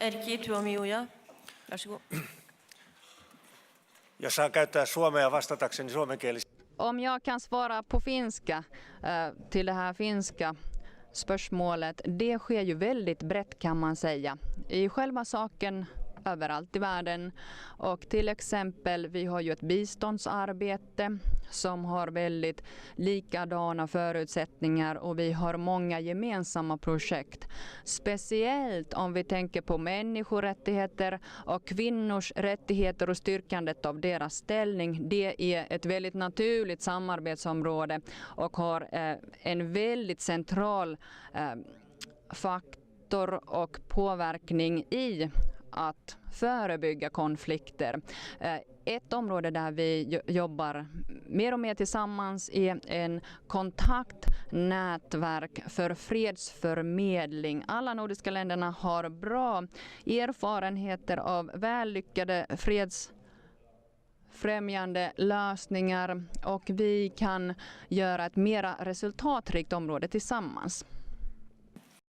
Erkki Tuomioja, varsågod. Jos saan käyttää suomea vastatakseni suomenkielisesti. Om jag kan svara på finska till det här finska spörsmålet, det sker ju väldigt brett kan man säga. I själva saken överallt i världen, och till exempel vi har ju ett biståndsarbete som har väldigt likadana förutsättningar och vi har många gemensamma projekt. Speciellt om vi tänker på människorättigheter och kvinnors rättigheter och styrkandet av deras ställning. Det är ett väldigt naturligt samarbetsområde och har en väldigt central faktor och påverkning i att förebygga konflikter. Ett område där vi jobbar mer och mer tillsammans är en kontaktnätverk för fredsförmedling. Alla nordiska länderna har bra erfarenheter av vällyckade fredsfrämjande lösningar och vi kan göra ett mera resultatrikt område tillsammans.